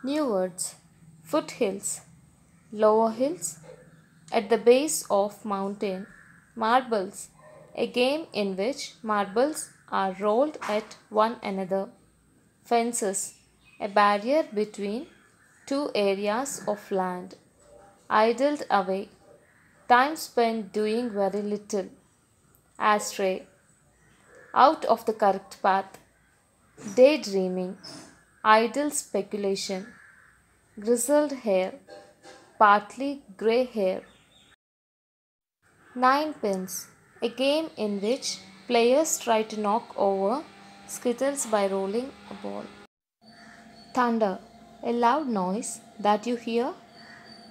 New words. Foothills. Lower hills. At the base of mountain. Marbles. A game in which marbles are rolled at one another. Fences. A barrier between two areas of land. Idled away. Time spent doing very little. Astray. Out of the correct path. Daydreaming. Idle speculation. Grizzled hair. Partly grey hair. Nine pins. A game in which players try to knock over skittles by rolling a ball. Thunder. A loud noise that you hear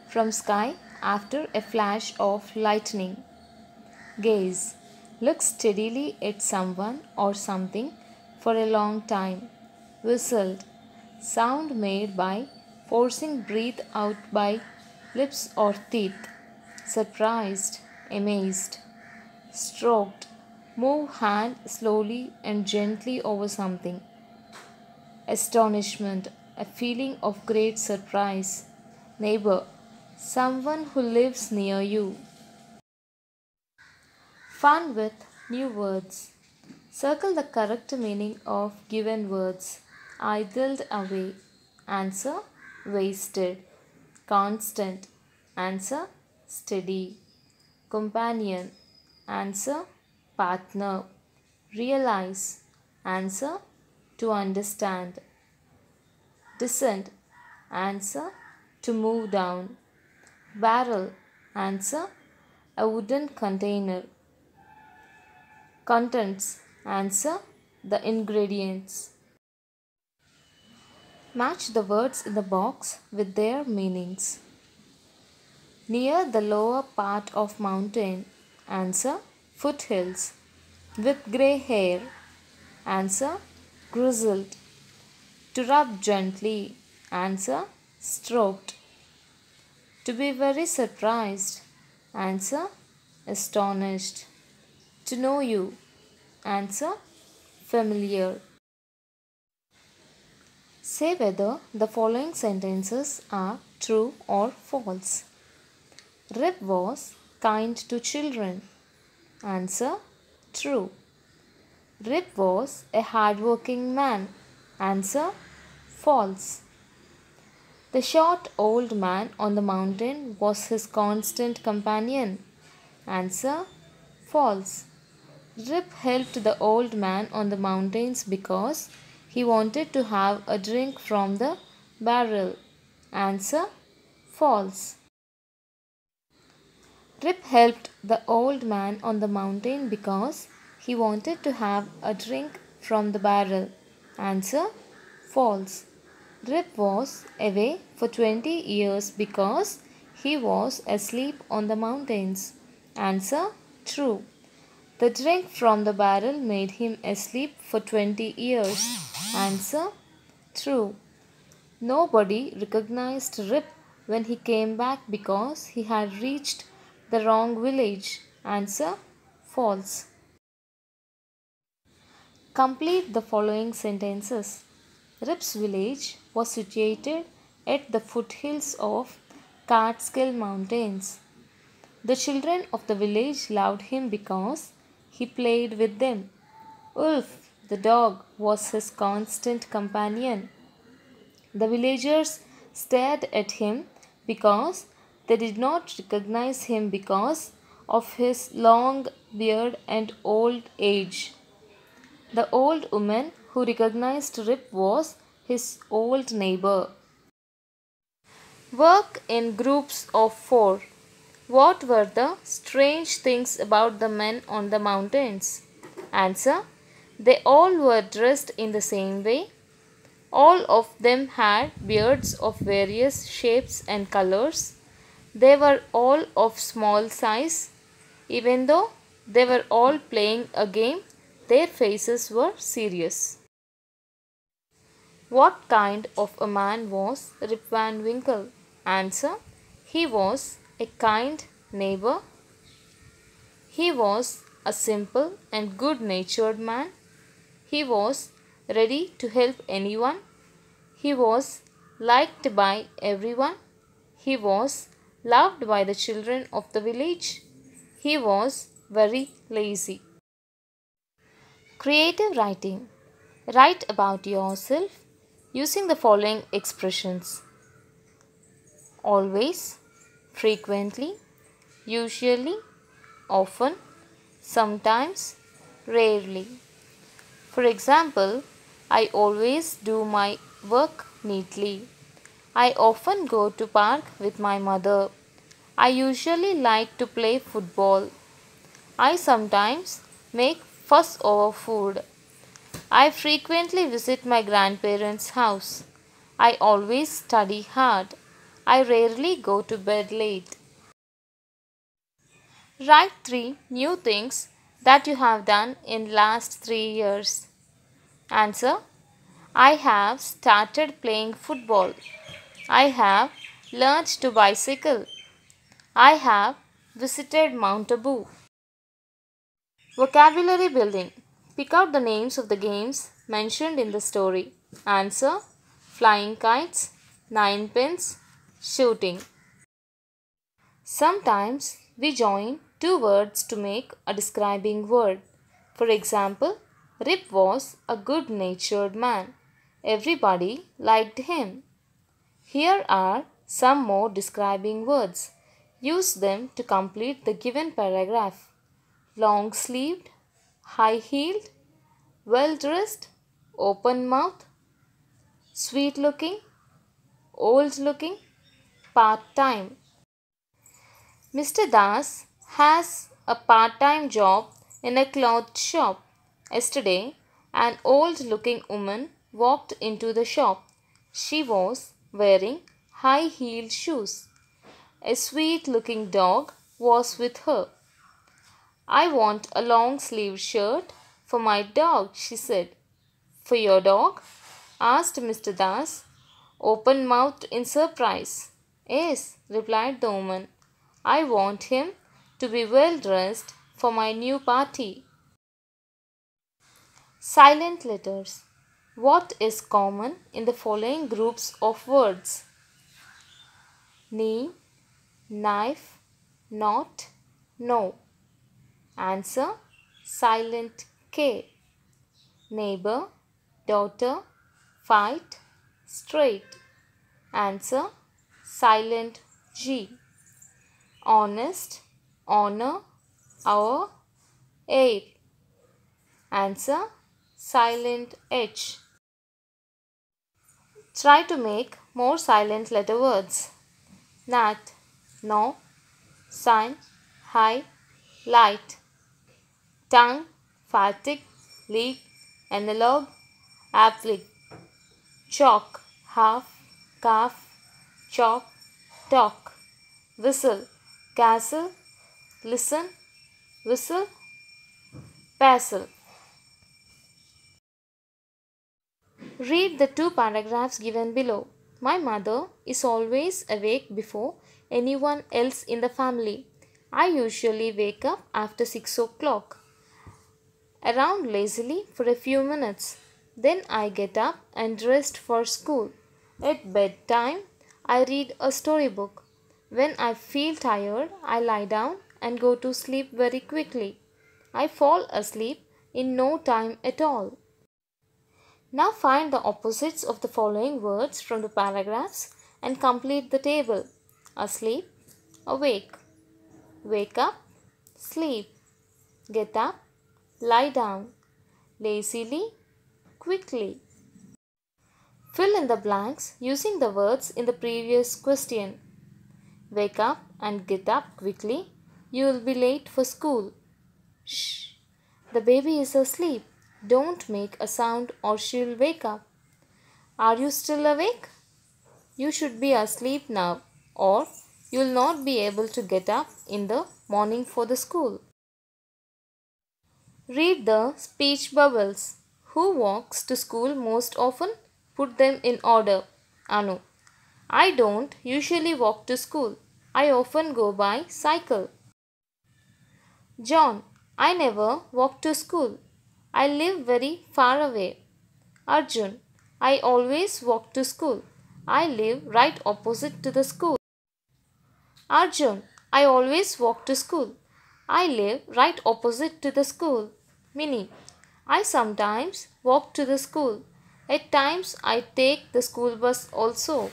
from sky after a flash of lightning. Gaze. Look steadily at someone or something for a long time. Whistled. Sound made by forcing breath out by lips or teeth. Surprised. Amazed. Stroked. Move hand slowly and gently over something. Astonishment. A feeling of great surprise. Neighbor. Someone who lives near you. Fun with new words. Circle the correct meaning of given words. Idled away. Answer wasted. Constant. Answer steady. Companion. Answer partner. Realize. Answer to understand. Descent. Answer to move down. Barrel. Answer a wooden container. Contents. Answer the ingredients. Match the words in the box with their meanings. Near the lower part of mountain. Answer foothills. With grey hair. Answer grizzled. To rub gently. Answer stroked. To be very surprised. Answer astonished. To know you. Answer familiar. Say whether the following sentences are true or false. Rip was kind to children. Answer true. Rip was a hard-working man. Answer false. The short old man on the mountain was his constant companion. Answer false. Rip helped the old man on the mountains because he wanted to have a drink from the barrel. Answer false. Rip helped the old man on the mountain because he wanted to have a drink from the barrel. Answer false. Rip was away for 20 years because he was asleep on the mountains. Answer true. The drink from the barrel made him asleep for 20 years. Answer true. Nobody recognized Rip when he came back because he had reached the wrong village. Answer false. Complete the following sentences. Rip's village was situated at the foothills of Catskill Mountains. The children of the village loved him because he played with them. Wolf, the dog, was his constant companion. The villagers stared at him because they did not recognize him because of his long beard and old age. The old woman who recognized Rip was his old neighbor. Work in groups of 4. What were the strange things about the men on the mountains? Answer. They all were dressed in the same way. All of them had beards of various shapes and colors. They were all of small size. Even though they were all playing a game, their faces were serious. What kind of a man was Rip Van Winkle? Answer. He was a kind neighbor. He was a simple and good-natured man. He was ready to help anyone. He was liked by everyone. He was loved by the children of the village. He was very lazy. Creative writing. Write about yourself using the following expressions: always, frequently, usually, often, sometimes, rarely. For example, I always do my work neatly. I often go to park with my mother. I usually like to play football. I sometimes make fuss over food. I frequently visit my grandparents' house. I always study hard. I rarely go to bed late. Write 3 new things that you have done in last 3 years. Answer: I have started playing football. I have learned to bicycle. I have visited Mount Abu. Vocabulary building. Pick out the names of the games mentioned in the story. Answer: flying kites, nine pins, shooting. Sometimes we join two words to make a describing word. For example, Rip was a good natured man. Everybody liked him. Here are some more describing words. Use them to complete the given paragraph. Long sleeved, high heeled, well dressed, open mouth, sweet looking, old looking, part time. Mr. Das has a part time job in a cloth shop. Yesterday, an old looking woman walked into the shop. She was wearing high heeled shoes. A sweet looking dog was with her. I want a long sleeved shirt for my dog, she said. For your dog? Asked Mr. Das, open mouthed in surprise. Yes, replied the woman. I want him to be well dressed for my new party. Silent letters. What is common in the following groups of words? Knee, knife, not, no. Answer: silent K. Neighbor, daughter, fight, straight. Answer: silent G. Honest, honor, our, air. Answer: silent H. Try to make more silent letter words. Nat, no, sign, high, light. Tongue, fatigue, leak, analog, applique. Chalk, half, calf, chalk, talk. Whistle, castle, listen, whistle, passel. Read the 2 paragraphs given below. My mother is always awake before anyone else in the family. I usually wake up after 6 o'clock. Around lazily for a few minutes. Then I get up and dress for school. At bedtime, I read a storybook. When I feel tired, I lie down and go to sleep very quickly. I fall asleep in no time at all. Now find the opposites of the following words from the paragraphs and complete the table. Asleep, awake. Wake up, sleep. Get up, lie down. Lazily, quickly. Fill in the blanks using the words in the previous question. Wake up and get up quickly. You will be late for school. Shh. The baby is asleep. Don't make a sound or she'll wake up. Are you still awake? You should be asleep now, or you'll not be able to get up in the morning for the school. Read the speech bubbles. Who walks to school most often? Put them in order. Anu. I don't usually walk to school. I often go by cycle. John. I never walk to school. I live very far away. Arjun. I always walk to school. I live right opposite to the school. Arjun, I always walk to school. I live right opposite to the school. Minnie, I sometimes walk to the school. At times I take the school bus also.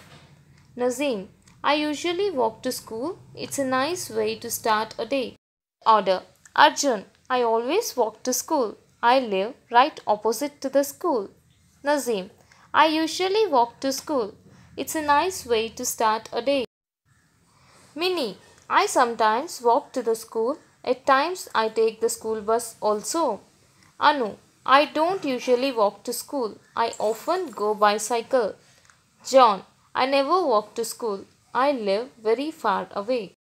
Nazim, I usually walk to school. It's a nice way to start a day. Order. Arjun, I always walk to school. I live right opposite to the school. Nazim, I usually walk to school. It's a nice way to start a day. Minnie, I sometimes walk to the school. At times I take the school bus also. Anu, I don't usually walk to school. I often go by cycle. John, I never walk to school. I live very far away.